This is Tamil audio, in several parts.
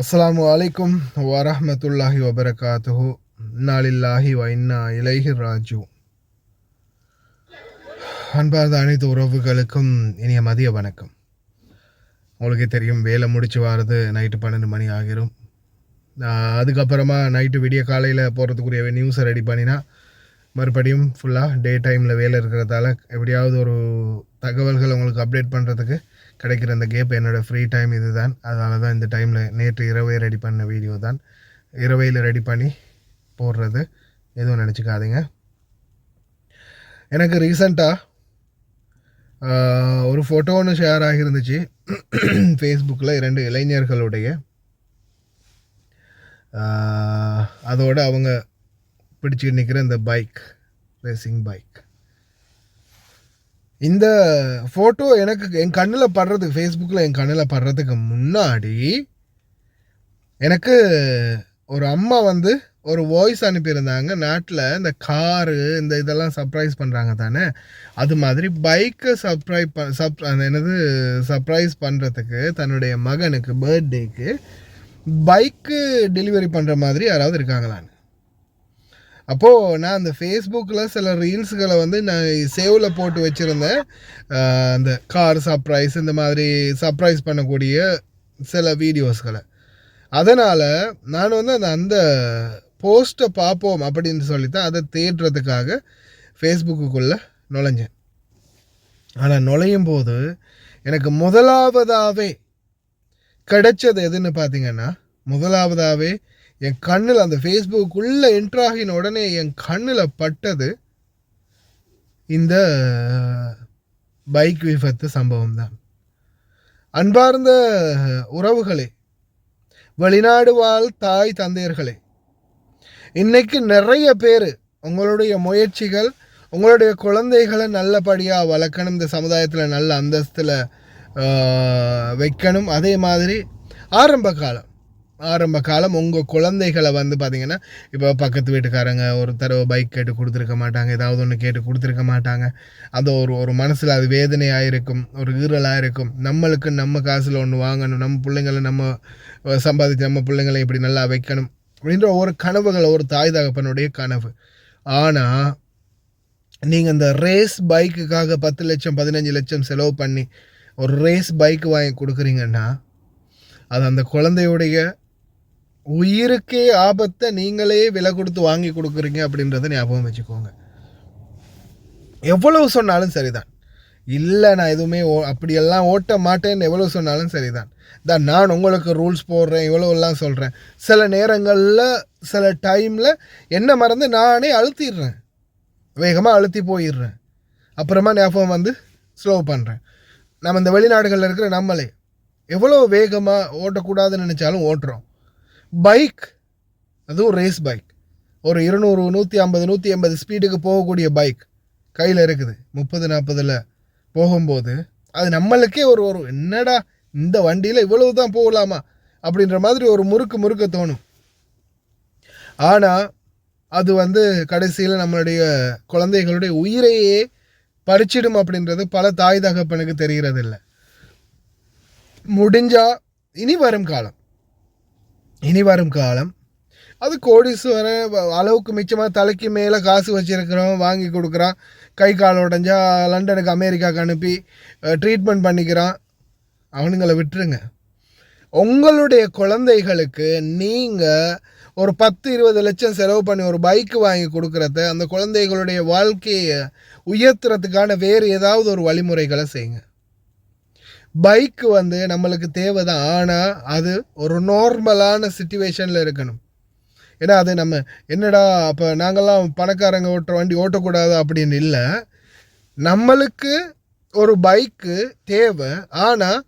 அஸ்ஸலாமு அலைக்கும் வரஹ்மத்துல்லாஹி வபரகாத்துஹு. இன்னாலில்லாஹி வ இன்னா இலைஹி ராஜிஊன். அன்பார்ந்த அனைத்து உறவுகளுக்கும் இனிய மதிய வணக்கம். உங்களுக்கே தெரியும், வேலை முடிச்சு வாரது நைட்டு 12 மணி ஆகிரும். அதுக்கப்புறமா நைட்டு விடிய காலையில் போகிறதுக்குரிய நியூஸை ரெடி பண்ணினா மறுபடியும் ஃபுல்லாக டே டைமில் வேலை இருக்கிறதால எப்படியாவது ஒரு தகவல்கள் உங்களுக்கு அப்டேட் பண்ணுறதுக்கு கிடைக்கிற அந்த கேப் என்னோடய ஃப்ரீ டைம் இது தான். அதனால தான் இந்த டைமில் நேற்று இரவே ரெடி பண்ண வீடியோ தான் இரவையில் ரெடி பண்ணி போடுறது. எதுவும் நினச்சிக்காதீங்க. எனக்கு ரீசண்டாக ஒரு ஃபோட்டோ ஒன்று ஷேர் ஆகியிருந்துச்சு ஃபேஸ்புக்கில் 2 இளைஞர்களுடைய. அதோடு அவங்க பிடிச்சி நிற்கிற இந்த பைக், ரேசிங் பைக். இந்த ஃபோட்டோ எனக்கு என் கண்ணில் படுறது, ஃபேஸ்புக்கில் என் கண்ணில் படுறதுக்கு முன்னாடி எனக்கு ஒரு அம்மா ஒரு வாய்ஸ் அனுப்பியிருந்தாங்க. நாட்டில் இந்த காரு இந்த இதெல்லாம் சர்ப்ரைஸ் பண்ணுறாங்க தானே, அது மாதிரி பைக்கை சர்ப்ரைஸ் பண்ணுறதுக்கு தன்னுடைய மகனுக்கு பர்த்டேக்கு பைக்கு டெலிவரி பண்ணுற மாதிரி யாராவது இருக்காங்களான்னு. அப்போது நான் அந்த ஃபேஸ்புக்கில் சில ரீல்ஸுகளை நான் சேவில் போட்டு வச்சுருந்தேன். அந்த கார் சர்ப்ரைஸ், இந்த மாதிரி சர்ப்ரைஸ் பண்ணக்கூடிய சில வீடியோஸ்களை. அதனால் நான் அந்த போஸ்ட்டை பார்ப்போம் அப்படின்னு சொல்லித்தான் அதை தேடுறதுக்காக ஃபேஸ்புக்குள்ளே நுழைஞ்சேன். ஆனால் நுழையும் போது எனக்கு முதலாவதாகவே கிடைச்சது எதுன்னு பார்த்தீங்கன்னா, முதலாவதாகவே என் கண்ணில் அந்த ஃபேஸ்புக்குள்ளே என்ட்ராகின உடனே என் கண்ணில் பட்டது இந்த பைக் விபத்து சம்பவம் தான். அன்பார்ந்த உறவுகளே, வெளிநாடு வாழ் தாய் தந்தையர்களே, இன்னைக்கு நிறைய பேர் உங்களுடைய முயற்சிகள், உங்களுடைய குழந்தைகளை நல்லபடியாக வளர்க்கணும், இந்த சமுதாயத்தில் நல்ல அந்தஸ்தில் வைக்கணும். அதே மாதிரி ஆரம்ப காலம் உங்கள் குழந்தைகளை பார்த்திங்கன்னா, இப்போ பக்கத்து வீட்டுக்காரங்க ஒரு தடவை பைக் கேட்டு கொடுத்துருக்க மாட்டாங்க, ஏதாவது ஒன்று கேட்டு கொடுத்துருக்க மாட்டாங்க. அது ஒரு மனசில் அது வேதனையாக இருக்கும், ஒரு ஈரலாக இருக்கும். நம்மளுக்கு நம்ம காசில் ஒன்று வாங்கணும், நம்ம பிள்ளைங்களை நம்ம சம்பாதிச்சு நம்ம பிள்ளைங்களை இப்படி நல்லா வைக்கணும் அப்படின்ற ஒரு கனவுகள், ஒரு தாய் தகப்பனுடைய கனவு. ஆனால் நீங்கள் இந்த ரேஸ் பைக்குக்காக 10 லட்சம் 15 லட்சம் செலவு பண்ணி ஒரு ரேஸ் பைக் வாங்கி கொடுக்குறீங்கன்னா, அது அந்த குழந்தையுடைய உயிருக்கே ஆபத்தை நீங்களே விலை கொடுத்து வாங்கி கொடுக்குறீங்க அப்படின்றத ஞாபகம் வச்சுக்கோங்க. எவ்வளவு சொன்னாலும் சரிதான், இல்லை நான் எதுவுமே அப்படியெல்லாம் ஓட்ட மாட்டேன்னு எவ்வளோ சொன்னாலும் சரிதான். நான் உங்களுக்கு ரூல்ஸ் போடுறேன், இவ்வளோலாம் சொல்கிறேன். சில நேரங்களில் சில டைமில் என்ன மறந்து நானே அழுத்திடுறேன், வேகமாக அழுத்தி போயிடுறேன். அப்புறமா ஞாபகம் ஸ்லோ பண்ணுறேன். நம்ம இந்த வெளிநாடுகளில் இருக்கிற நம்மளே எவ்வளோ வேகமாக ஓட்டக்கூடாதுன்னு நினச்சாலும் ஓட்டுறோம். பைக், அதுவும் ரேஸ் பைக், ஒரு 200 150 180 ஸ்பீடுக்கு போகக்கூடிய பைக் கையில் இருக்குது. 30-40 போகும்போது அது நம்மளுக்கே ஒரு என்னடா இந்த வண்டியில் இவ்வளவு தான் போகலாமா அப்படின்ற மாதிரி ஒரு முறுக்க தோணும். ஆனால் அது கடைசியில் நம்மளுடைய குழந்தைகளுடைய உயிரையே பறிச்சிடும் அப்படின்றது பல தாய் தகப்பனுக்கு தெரிகிறதில்லை. முடிஞ்சால் இனி வரும் காலம் அது கோடீஸ்வர அளவுக்கு மிச்சமாக தலைக்கு மேலே காசு வச்சுருக்கிறோம், வாங்கி கொடுக்குறான். கை கால் உடஞ்சா லண்டனுக்கு அமெரிக்காவுக்கு அனுப்பி ட்ரீட்மெண்ட் பண்ணிக்கிறான். அவனுங்களை விட்டுருங்க. உங்களுடைய குழந்தைகளுக்கு நீங்கள் ஒரு 10-20 லட்சம் செலவு பண்ணி ஒரு பைக்கு வாங்கி கொடுக்குறத அந்த குழந்தைகளுடைய வாழ்க்கையை உயர்த்துறதுக்கான வேறு ஏதாவது ஒரு வழிமுறைகளை செய்யுங்க. பைக்கு நம்மளுக்கு தேவை தான், ஆனால் அது ஒரு நார்மலான சிச்சுவேஷனில் இருக்கணும். ஏன்னா அது நம்ம என்னடா அப்போ நாங்கள்லாம் பணக்காரங்க ஓட்டுற வண்டி ஓட்டக்கூடாது அப்படின்னு இல்லை. நம்மளுக்கு ஒரு பைக்கு தேவை, ஆனால்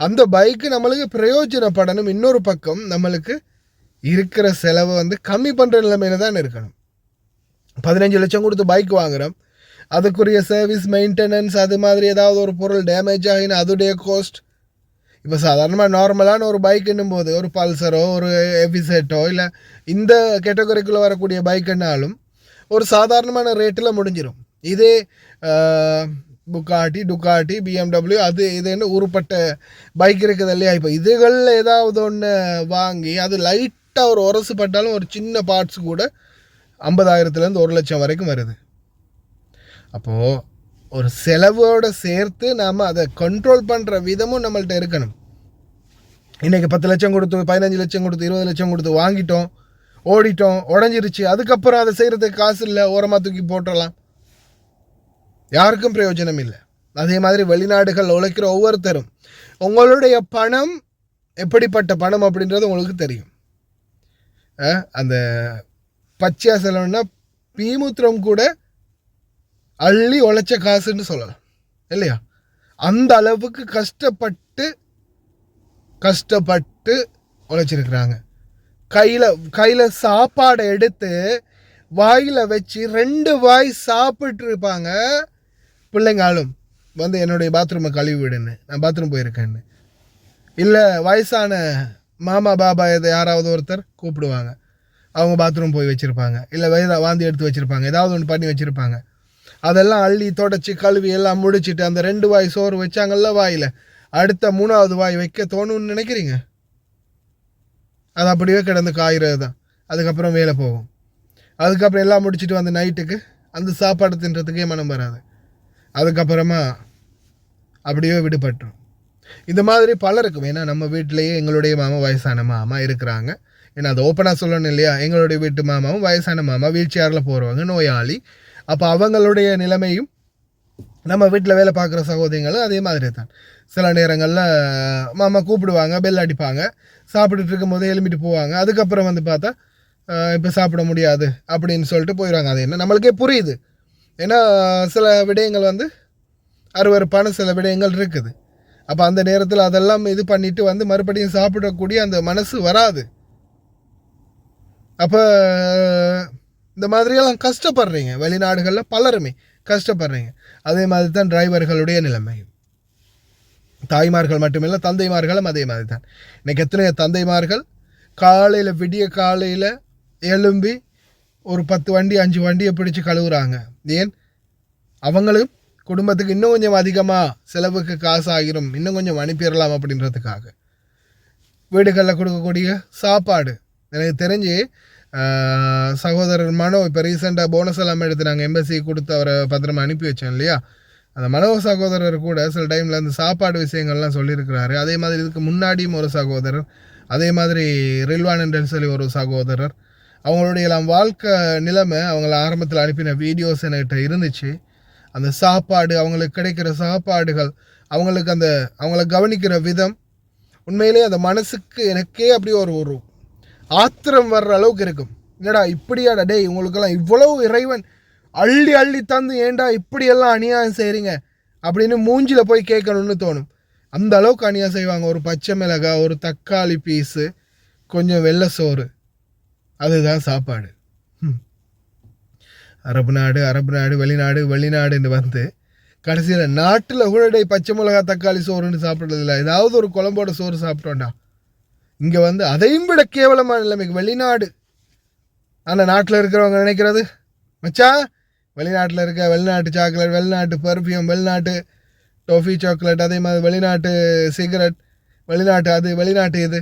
அந்த பைக்கு நம்மளுக்கு பிரயோஜனப்படணும். இன்னொரு பக்கம் நம்மளுக்கு இருக்கிற செலவை கம்மி பண்ணுற நிலைமையில தான் இருக்கணும். 15 லட்சம் கொடுத்து பைக் வாங்குகிறோம், அதுக்குரிய சர்வீஸ் மெயின்டெனன்ஸ், அது மாதிரி ஏதாவது ஒரு பொருள் டேமேஜ் ஆகினா அதுடைய கோஸ்ட். இப்போ சாதாரணமாக நார்மலான ஒரு பைக்குன்னும் போது ஒரு பல்சரோ ஒரு எஃபிசெட்டோ இல்லை இந்த கேட்டகரிக்குள்ளே வரக்கூடிய பைக்குன்னாலும் ஒரு சாதாரணமான ரேட்டில் முடிஞ்சிடும். இதே புக்காட்டி டுக்காட்டி BMW அது இதுன்னு உருப்பட்ட பைக் இருக்குது இல்லையா. இப்போ இதுகளில் ஏதாவது ஒன்று வாங்கி அது லைட்டாக ஒரு உரசு பட்டாலும் ஒரு சின்ன பார்ட்ஸ் கூட 50,000 1 லட்சம் வரைக்கும் வருது. அப்போது ஒரு செலவோடு சேர்த்து நாம் அதை கண்ட்ரோல் பண்ணுற விதமும் நம்மள்ட்ட இருக்கணும். இன்றைக்கி 10 லட்சம் கொடுத்து 15 லட்சம் கொடுத்து 20 லட்சம் கொடுத்து வாங்கிட்டோம், ஓடிட்டோம், உடஞ்சிருச்சு, அதுக்கப்புறம் அதை செய்கிறதுக்கு காசு இல்லை, ஓரமாக தூக்கி போட்டுடலாம், யாருக்கும் பிரயோஜனம் இல்லை. அதே மாதிரி வெளிநாடுகள் உழைக்கிற ஒவ்வொருத்தரும் உங்களுடைய பணம் எப்படிப்பட்ட பணம் அப்படின்றது உங்களுக்கு தெரியும். அந்த பச்சையாக செலவுன்னா பீமுத்திரம் கூட அள்ளி உழைச்ச காசுன்னு சொல்லலாம் இல்லையா. அந்த அளவுக்கு கஷ்டப்பட்டு உழைச்சிருக்கிறாங்க. கையில் சாப்பாடை எடுத்து வாயில் வச்சு 2 வாய் சாப்பிட்டு இருப்பாங்க. பிள்ளைங்களும் வந்து என்னுடைய பாத்ரூமை கழுவி விடுன்னு, நான் பாத்ரூம் போயிருக்கேன்னு, இல்லை வயசான மாமா பாபா இதை யாராவது ஒருத்தர் கூப்பிடுவாங்க, அவங்க பாத்ரூம் போய் வச்சுருப்பாங்க, இல்லை வாந்தி எடுத்து வச்சுருப்பாங்க, ஏதாவது ஒன்று பண்ணி வச்சுருப்பாங்க. அதெல்லாம் அள்ளி தொடச்சி கழுவி எல்லாம் முடிச்சுட்டு அந்த 2 வாய் சோறு வச்சாங்கல்ல வாயில், அடுத்த 3வது வாய் வைக்க தோணுன்னு நினைக்கிறீங்க? அது அப்படியே கிடந்து காய்கிறது தான். அதுக்கப்புறம் வேலை போகும். அதுக்கப்புறம் எல்லாம் முடிச்சுட்டு வந்து நைட்டுக்கு அந்த சாப்பாடு தின்றதுக்கே மனம் வராது. அதுக்கப்புறமா அப்படியே விடுபட்டுரும். இந்த மாதிரி பலருக்கும். ஏன்னா நம்ம வீட்டிலேயே எங்களுடைய மாமா வயசான மாமா இருக்கிறாங்க. ஏன்னா அது ஓப்பனாக சொல்லணும் இல்லையா. எங்களுடைய வீட்டு மாமாவும் வயசான மாமா, வீல் சேரில் போகிறவங்க, நோயாளி. அப்போ அவங்களுடைய நிலைமையும் நம்ம வீட்டில் வேலை பார்க்குற சகோதரிகளும் அதே மாதிரி தான். சில நேரங்களில் மாமா கூப்பிடுவாங்க, பெல் அடிப்பாங்க, சாப்பிட்டுட்டு இருக்கும் போதே எழும்பிட்டு போவாங்க. அதுக்கப்புறம் வந்து பார்த்தா இப்போ சாப்பிட முடியாது அப்படின்னு சொல்லிட்டு போயிடுவாங்க. அது என்ன நம்மளுக்கே புரியுது. ஏன்னா சில விடயங்கள் வந்து அருவருப்பான சில விடயங்கள் இருக்குது. அப்போ அந்த நேரத்தில் அதெல்லாம் இது பண்ணிவிட்டு வந்து மறுபடியும் சாப்பிடக்கூடிய அந்த மனசு வராது. அப்போ இந்த மாதிரியெல்லாம் கஷ்டப்படுறீங்க. வெளிநாடுகளில் பலருமே கஷ்டப்படுறீங்க. அதே மாதிரி தான் டிரைவர்களுடைய நிலைமை. தாய்மார்கள் மட்டுமில்லை, தந்தைமார்களும் அதே மாதிரி தான். இன்றைக்கி எத்தனை தந்தைமார்கள் காலையில் விடிய காலையில் எழும்பி ஒரு 10 வண்டி 5 வண்டியை பிடிச்சி கழுவுறாங்க. ஏன்? அவங்களும் குடும்பத்துக்கு இன்னும் கொஞ்சம் அதிகமாக செலவுக்கு காசு ஆகிரும், இன்னும் கொஞ்சம் அனுப்பிடலாம் அப்படின்றதுக்காக. வீடுகளில் கொடுக்கக்கூடிய சாப்பாடு எனக்கு தெரிஞ்சு சகோதரர் மனோ இப்போ ரீசெண்டாக போனஸ் எல்லாம் எடுத்து நாங்கள் எம்பசி கொடுத்து அவரை பத்திரமா அனுப்பி வச்சோம் இல்லையா. அந்த மனோ சகோதரர் கூட சில டைமில் அந்த சாப்பாடு விஷயங்கள்லாம் சொல்லியிருக்கிறாரு. அதே மாதிரி இதுக்கு முன்னாடியும் ஒரு சகோதரர், அதே மாதிரி ரில்வான் என்று சொல்லி ஒரு சகோதரர், அவங்களுடைய எல்லாம் வாழ்க்கை நிலைமை அவங்கள ஆரம்பத்தில் அனுப்பின வீடியோஸ் என்கிட்ட இருந்துச்சு. அந்த சாப்பாடு, அவங்களுக்கு கிடைக்கிற சாப்பாடுகள், அவங்களுக்கு அந்த அவங்கள கவனிக்கிற விதம், உண்மையிலே அந்த மனசுக்கு எனக்கே அப்படியே ஒரு ஆத்திரம் வர்ற அளவுக்கு இருக்கும். என்னடா இப்படியாடா டே, இவங்களுக்கெல்லாம் இவ்வளவு இறைவன் அள்ளி அள்ளி தந்து ஏண்டா இப்படியெல்லாம் அநியாயம் செய்கிறீங்க அப்படின்னு மூஞ்சில் போய் கேட்கணும்னு தோணும். அந்த அளவுக்கு அநியாயம் செய்வாங்க. ஒரு பச்சை மிளகாய், ஒரு தக்காளி பீஸு, கொஞ்சம் வெள்ளை சோறு, அதுதான் சாப்பாடு. அரபு நாடு வெளிநாடுன்னு வந்து கடைசியில் நாட்டில் கூட பச்சை மிளகா தக்காளி சோறுன்னு சாப்பிட்றதில்ல, ஏதாவது ஒரு குழம்போட சோறு சாப்பிட்டோண்டா. இங்கே வந்து அதையும் விட கேவலமான நிலைமைக்கு வெளிநாடு. ஆனால் நாட்டில் இருக்கிறவங்க நினைக்கிறது, மச்சா வெளிநாட்டில் இருக்க வெளிநாட்டு சாக்லேட், வெளிநாட்டு பர்ஃப்யூம், வெளிநாட்டு டோஃபி சாக்லேட், அதே மாதிரி வெளிநாட்டு சிகரெட், வெளிநாட்டு அது, வெளிநாட்டு இது.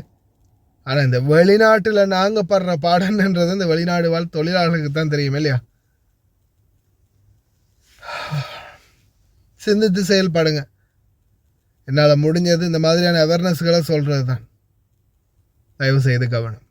ஆனால் இந்த வெளிநாட்டில் நாங்கள் படுற பாடன்ன்றது இந்த வெளிநாடு வாழ் தொழிலாளர்களுக்கு தான் தெரியும் இல்லையா. சிந்தித்து செயல்படுங்க. என்னால் முடிஞ்சது இந்த மாதிரியான அவேர்னஸ்களை சொல்கிறது தான். தயவு செய்து கவனம்.